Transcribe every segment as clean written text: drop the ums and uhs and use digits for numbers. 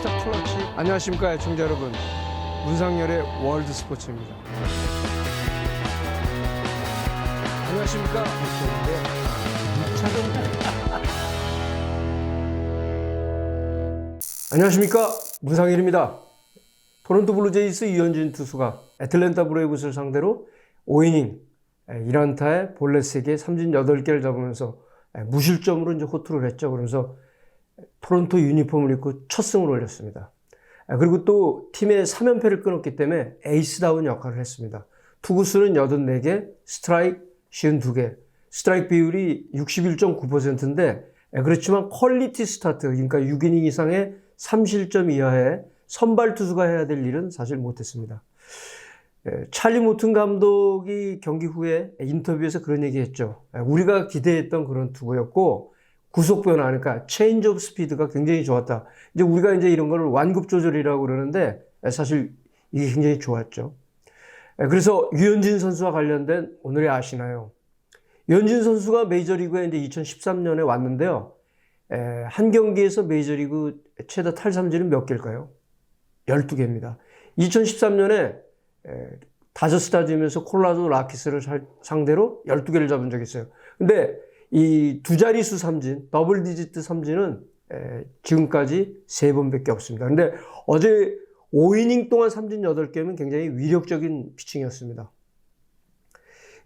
스타 클러치. 안녕하십니까 애청자 여러분, 문상열의 월드 스포츠입니다. 안녕하십니까 안녕하십니까 문상열입니다. 토론토 블루제이스 유현진 투수가 애틀랜타 브레이브스를 상대로 5이닝 1안타에 볼넷 3개, 삼진 8개를 잡으면서 무실점으로 이제 호투를 했죠. 그러면서 토론토 유니폼을 입고 첫 승을 올렸습니다. 그리고 또 팀의 3연패를 끊었기 때문에 에이스다운 역할을 했습니다. 투구수는 84개, 스트라이크 52개, 스트라이크 비율이 61.9%인데 그렇지만 퀄리티 스타트, 그러니까 6이닝 이상의 3실점 이하의 선발 투수가 해야 될 일은 사실 못했습니다. 찰리 모튼 감독이 경기 후에 인터뷰에서 그런 얘기했죠. 우리가 기대했던 그런 투구였고 구속 변화, 그러니까 체인지 오브 스피드가 굉장히 좋았다. 이제 우리가 이제 이런 걸 완급 조절이라고 그러는데 사실 이게 굉장히 좋았죠. 그래서 유현진 선수와 관련된 오늘의 아시나요? 유현진 선수가 메이저리그에 이제 2013년에 왔는데요. 한 경기에서 메이저리그 최다 탈삼진은 몇 개일까요? 12개입니다. 2013년에 다저스 스타디움에서 콜로라도 라키스를 상대로 12개를 잡은 적이 있어요. 근데 이 두 자릿수 삼진, 더블 디지트 삼진은 지금까지 3번밖에 없습니다. 근데 어제 5이닝 동안 삼진 8개면 굉장히 위력적인 피칭이었습니다.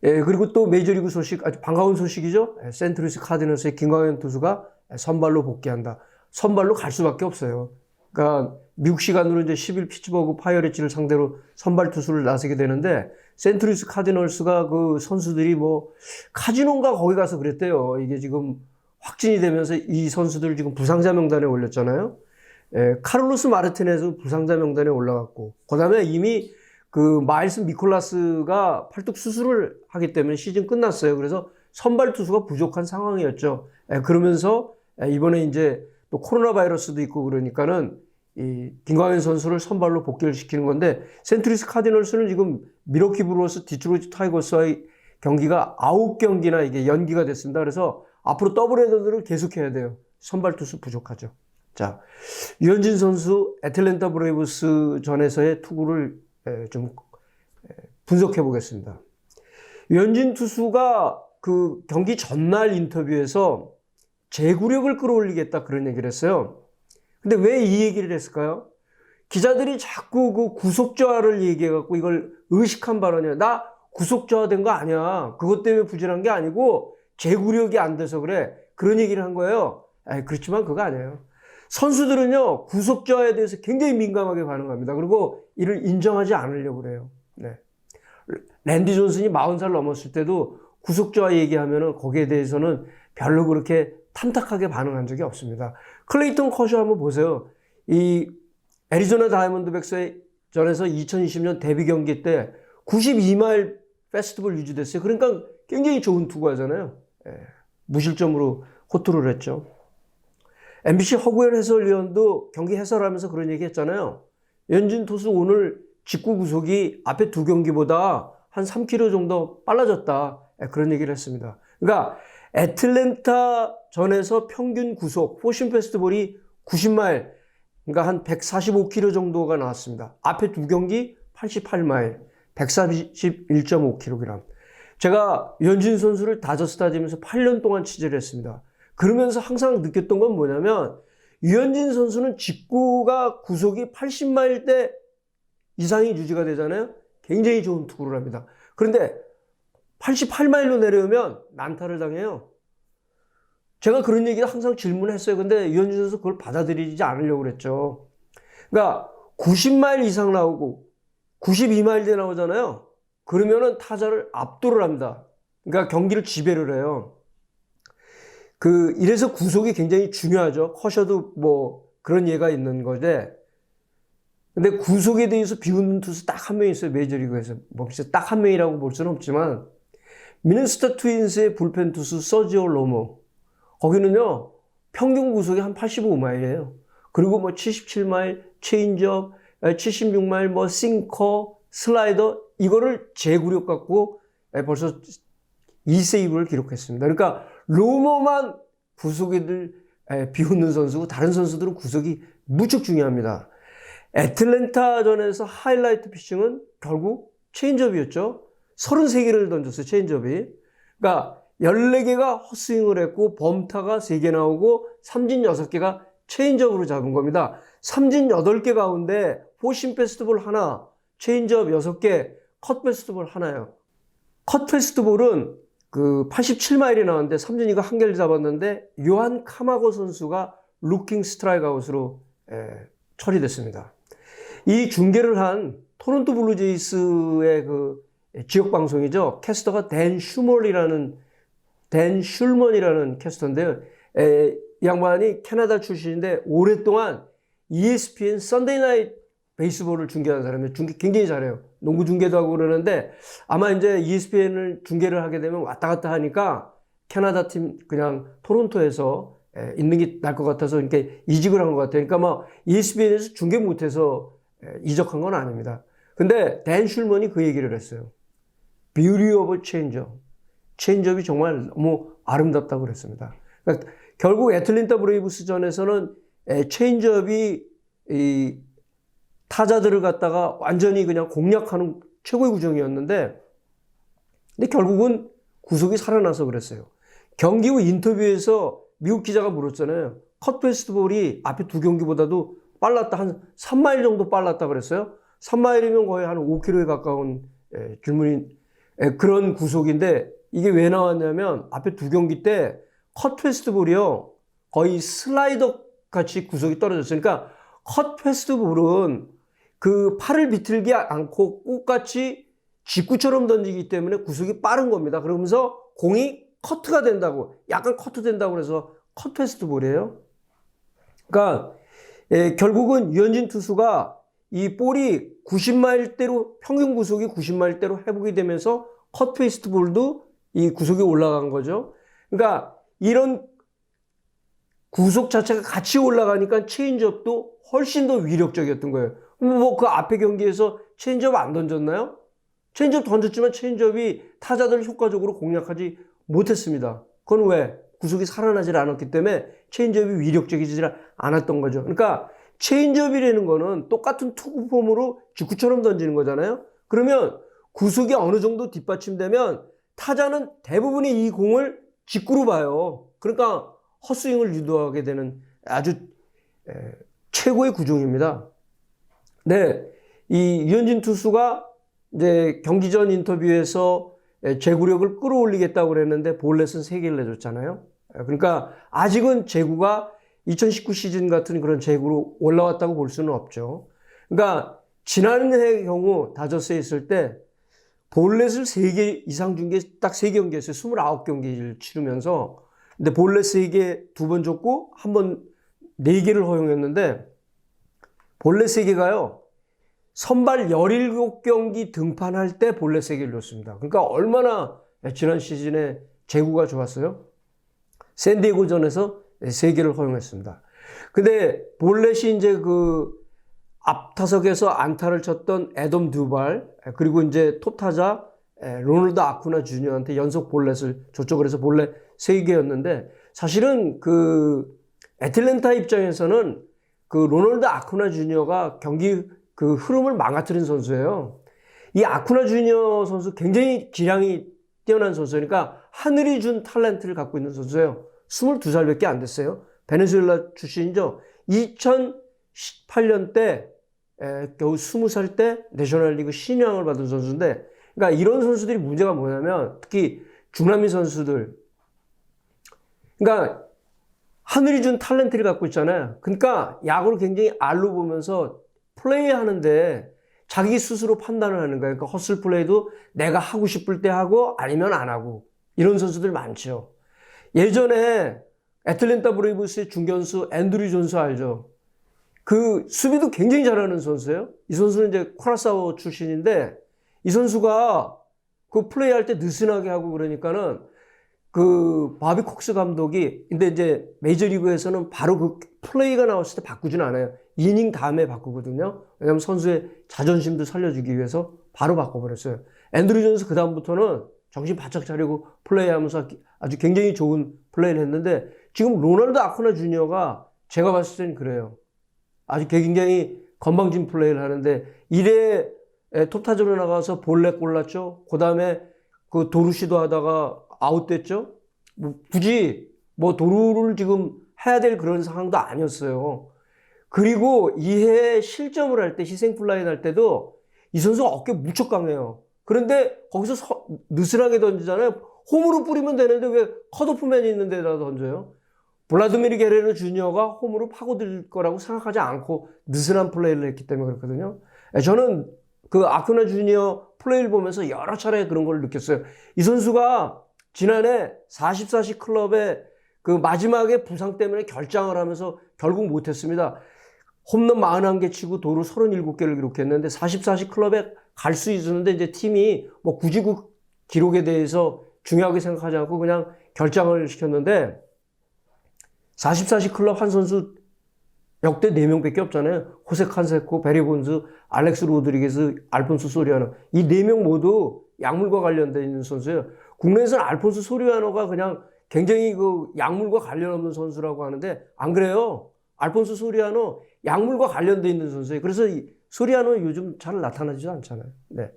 그리고 또 메이저리그 소식, 아주 반가운 소식이죠. 센트루이스 카디널스의 김광현 투수가 선발로 복귀한다. 선발로 갈 수밖에 없어요. 그러니까 미국 시간으로 이제 10일 피츠버그 파이어레츠를 상대로 선발 투수를 나서게 되는데 센트루이스 카디널스가 그 선수들이 뭐 카지노인가 거기 가서 그랬대요. 이게 지금 확진이 되면서 이 선수들 지금 부상자 명단에 올렸잖아요. 카를로스 마르티네즈 부상자 명단에 올라갔고, 그 다음에 이미 그 마일스 미콜라스가 팔뚝 수술을 하기 때문에 시즌 끝났어요. 그래서 선발 투수가 부족한 상황이었죠. 그러면서 이번에 이제 또 코로나 바이러스도 있고 그러니까는 이 김광현 선수를 선발로 복귀를 시키는 건데, 센트루이스 카디널스는 지금 미러키 브루어스 디트로이트 타이거스와의 경기가 9경기나 이게 연기가 됐습니다. 그래서 앞으로 더블 헤더를 계속해야 돼요. 선발 투수 부족하죠. 자, 유현진 선수 애틀랜타 브레이브스 전에서의 투구를 좀 분석해 보겠습니다. 유현진 투수가 그 경기 전날 인터뷰에서 제구력을 끌어올리겠다 그런 얘기를 했어요. 근데 왜 이 얘기를 했을까요? 기자들이 자꾸 그 구속저하를 얘기해갖고 이걸 의식한 발언이야. 나 구속저하된 거 아니야. 그것 때문에 부진한 게 아니고 제구력이 안 돼서 그래. 그런 얘기를 한 거예요. 그렇지만 그거 아니에요. 선수들은요, 구속저하에 대해서 굉장히 민감하게 반응합니다. 그리고 이를 인정하지 않으려고 그래요. 네. 랜디 존슨이 40살 넘었을 때도 구속저하 얘기하면은 거기에 대해서는 별로 그렇게 탐탁하게 반응한 적이 없습니다. 클레이턴 커쇼 한번 보세요. 이 애리조나 다이아몬드백스 전에서 2020년 데뷔 경기 때 92마일 페스티벌 유지됐어요. 그러니까 굉장히 좋은 투구하잖아요. 무실점으로 호투를 했죠. MBC 허구현 해설위원도 경기 해설하면서 그런 얘기 했잖아요. 유현진 투수 오늘 직구 구속이 앞에 두 경기보다 한 3km 정도 빨라졌다. 그런 얘기를 했습니다. 그러니까 애틀랜타 전에서 평균 구속, 포신 페스티벌이 90마일, 그러니까 한 145km 정도가 나왔습니다. 앞에 두 경기 88마일, 141.5kg. 제가 유현진 선수를 다저스 스타디움에서 8년 동안 취재를 했습니다. 그러면서 항상 느꼈던 건 뭐냐면, 유현진 선수는 직구가 구속이 80마일대 이상이 유지가 되잖아요. 굉장히 좋은 투구를 합니다. 그런데 88마일로 내려오면 난타를 당해요. 제가 그런 얘기를 항상 질문했어요. 근데 유현진 선수 그걸 받아들이지 않으려고 그랬죠. 그러니까 90마일 이상 나오고 92마일대 나오잖아요. 그러면은 타자를 압도를 합니다. 그러니까 경기를 지배를 해요. 이래서 구속이 굉장히 중요하죠. 커셔도 뭐 그런 예가 있는 건데, 근데 구속에 대해서 비웃는 투수 딱 한 명 있어요. 메이저리그에서. 뭐 딱 한 명이라고 볼 수는 없지만, 미네소타 트윈스의 불펜 투수 서지오 로모. 거기는요, 평균 구속이 한 85마일이에요. 그리고 뭐 77마일, 체인지업, 76마일, 뭐 싱커, 슬라이더, 이거를 제구력 갖고 벌써 2세이브를 기록했습니다. 그러니까 로모만 구속이들 비웃는 선수고 다른 선수들은 구속이 무척 중요합니다. 애틀랜타전에서 하이라이트 피칭은 결국 체인지업이었죠. 33개를 던졌어요, 체인지업이. 그러니까 14개가 헛스윙을 했고 범타가 3개 나오고 삼진 6개가 체인지업으로 잡은 겁니다. 삼진 8개 가운데 포심 패스트볼 하나, 체인지업 6개, 컷 패스트볼 하나예요. 컷 패스트볼은 그 87마일이 나왔는데 삼진이가 1개를 잡았는데 요한 카마고 선수가 루킹 스트라이크 아웃으로 처리됐습니다. 이 중계를 한 토론토 블루제이스의 그 지역 방송이죠. 캐스터가 댄 슐먼이라는 캐스터인데요. 이 양반이 캐나다 출신인데 오랫동안 ESPN 썬데이 나잇 베이스볼을 중계하는 사람이에요. 중계 굉장히 잘해요. 농구 중계도 하고 그러는데 아마 이제 ESPN을 중계를 하게 되면 왔다 갔다 하니까 캐나다 팀 그냥 토론토에서 있는 게 나을 것 같아서 이렇게 이직을 한 것 같아요. 그러니까 막 ESPN에서 중계 못해서 이적한 건 아닙니다. 근데 댄 슐먼이 그 얘기를 했어요. Beauty of change업. 체인지업이 정말 너무 아름답다고 그랬습니다. 그러니까 결국 애틀랜타 브레이브스전에서는 체인지업이 이 타자들을 갖다가 완전히 그냥 공략하는 최고의 구종이었는데 근데 결국은 구속이 살아나서 그랬어요. 경기 후 인터뷰에서 미국 기자가 물었잖아요. 컷 패스트볼이 앞에 두 경기보다도 빨랐다. 한 3마일 정도 빨랐다 그랬어요. 3마일이면 거의 한 5km에 가까운 그런 구속인데 이게 왜 나왔냐면 앞에 두 경기 때 컷 패스트볼이요. 거의 슬라이더 같이 구속이 떨어졌어요. 그러니까 컷 패스트볼은 그 팔을 비틀지 않고 꽃같이 직구처럼 던지기 때문에 구속이 빠른 겁니다. 그러면서 공이 커트가 된다고, 약간 커트 된다고 그래서 컷 패스트볼이에요. 그러니까 결국은 유현진 투수가 이 볼이 90마일대로 평균 구속이 90마일대로 회복이 되면서 컷 패스트볼도 이 구속이 올라간 거죠. 그러니까 이런 구속 자체가 같이 올라가니까 체인지업도 훨씬 더 위력적이었던 거예요. 뭐 그 앞에 경기에서 체인지업 안 던졌나요? 체인지업 던졌지만 체인지업이 타자들을 효과적으로 공략하지 못했습니다. 그건 왜? 구속이 살아나질 않았기 때문에 체인지업이 위력적이지 않았던 거죠. 그러니까 체인지업이라는 거는 똑같은 투구 폼으로 직구처럼 던지는 거잖아요. 그러면 구속이 어느 정도 뒷받침되면 타자는 대부분이 이 공을 직구로 봐요. 그러니까 헛스윙을 유도하게 되는 아주 최고의 구종입니다. 네, 이 유현진 투수가 이제 경기 전 인터뷰에서 제구력을 끌어올리겠다고 그랬는데 볼넷은 3개를 내줬잖아요. 그러니까 아직은 제구가 2019 시즌 같은 그런 제구로 올라왔다고 볼 수는 없죠. 그러니까 지난해 경우 다저스에 있을 때 볼넷을 3개 이상 준 게 딱 3경기 했어요. 29경기를 치르면서. 근데 볼넷 3개 2번 줬고 한 번 4개를 허용했는데 볼넷 3개가요. 선발 17경기 등판할 때 볼넷 3개를 줬습니다. 그러니까 얼마나 지난 시즌에 제구가 좋았어요. 샌디에고전에서 3개를 허용했습니다. 근데 볼넷이 이제 그 앞타석에서 안타를 쳤던 애덤 두발 그리고 이제 톱타자 로널드 아쿠나 주니어한테 연속 볼넷을 줬죠. 그래서 볼넷 3개였는데 사실은 그 애틀랜타 입장에서는 그 로널드 아쿠나 주니어가 경기 그 흐름을 망가뜨린 선수예요. 이 아쿠나 주니어 선수 굉장히 기량이 뛰어난 선수니까 하늘이 준 탤런트를 갖고 있는 선수예요. 22살밖에 안 됐어요. 베네수엘라 출신이죠. 2018년 때 겨우 20살 때 내셔널리그 신인왕을 받은 선수인데 그러니까 이런 선수들이 문제가 뭐냐면 특히 중남미 선수들 그러니까 하늘이 준 탤런트를 갖고 있잖아요. 그러니까 야구를 굉장히 알로 보면서 플레이하는데 자기 스스로 판단을 하는 거예요. 그러니까 허슬 플레이도 내가 하고 싶을 때 하고 아니면 안 하고 이런 선수들 많죠. 예전에 애틀랜타 브레이브스의 중견수 앤드류 존스 알죠? 그 수비도 굉장히 잘하는 선수예요. 이 선수는 이제 코라사오 출신인데 이 선수가 그 플레이할 때 느슨하게 하고 그러니까는 그 바비 콕스 감독이 근데 이제 메이저리그에서는 바로 그 플레이가 나왔을 때 바꾸지는 않아요. 이닝 다음에 바꾸거든요. 왜냐하면 선수의 자존심도 살려주기 위해서 바로 바꿔버렸어요. 앤드류 존스 그 다음부터는 정신 바짝 차리고 플레이하면서 아주 굉장히 좋은 플레이를 했는데 지금 로널드 아쿠나 주니어가 제가 봤을 때는 그래요. 아주 굉장히 건방진 플레이를 하는데 1회 톱타전으로 나가서 볼넷 골랐죠. 그 다음에 그 도루 시도하다가 아웃됐죠. 뭐 굳이 뭐 도루를 지금 해야 될 그런 상황도 아니었어요. 그리고 2회 실점을 할 때 희생플라이 날 때도 이 선수가 어깨 무척 강해요. 그런데 거기서 느슨하게 던지잖아요. 홈으로 뿌리면 되는데 왜 컷오프맨이 있는 데다 던져요? 블라드미르 게레로 주니어가 홈으로 파고들 거라고 생각하지 않고 느슨한 플레이를 했기 때문에 그렇거든요. 저는 그 아쿠나 주니어 플레이를 보면서 여러 차례 그런 걸 느꼈어요. 이 선수가 지난해 44시 클럽의 그 마지막에 부상 때문에 결장을 하면서 결국 못했습니다. 홈런 41개 치고 도루 37개를 기록했는데 44시 클럽에 갈 수 있었는데 이제 팀이 뭐 굳이 그 기록에 대해서 중요하게 생각하지 않고 그냥 결장을 시켰는데 44시 클럽 한 선수 역대 4명밖에 없잖아요. 호세 칸세코, 베리 본즈, 알렉스 로드리게스, 알폰소 소리아노. 이 4명 모두 약물과 관련된 있는 선수예요. 국내에서는 알폰소 소리아노가 그냥 굉장히 그 약물과 관련 없는 선수라고 하는데 안 그래요. 알폰소 소리아노 약물과 관련돼 있는 선수예요. 그래서 이 소리아노 요즘 잘 나타나지도 않잖아요. 네.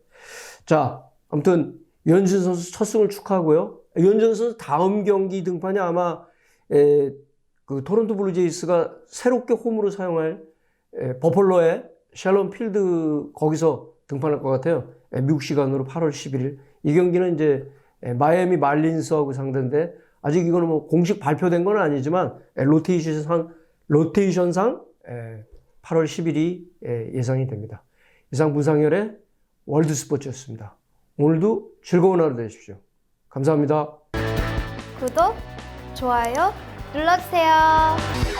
자, 아무튼 유현진 선수 첫 승을 축하하고요. 유현진 선수 다음 경기 등판이 아마 그 토론토 블루제이스가 새롭게 홈으로 사용할 버펄로의 샬롬 필드 거기서 등판할 것 같아요. 미국 시간으로 8월 11일. 이 경기는 이제 마이애미 말린스하고 상대인데 아직 이거는 뭐 공식 발표된 건 아니지만 로테이션상 8월 10일이 예상이 됩니다. 이상 문상열의 월드스포츠였습니다. 오늘도 즐거운 하루 되십시오. 감사합니다. 구독, 좋아요 눌러주세요.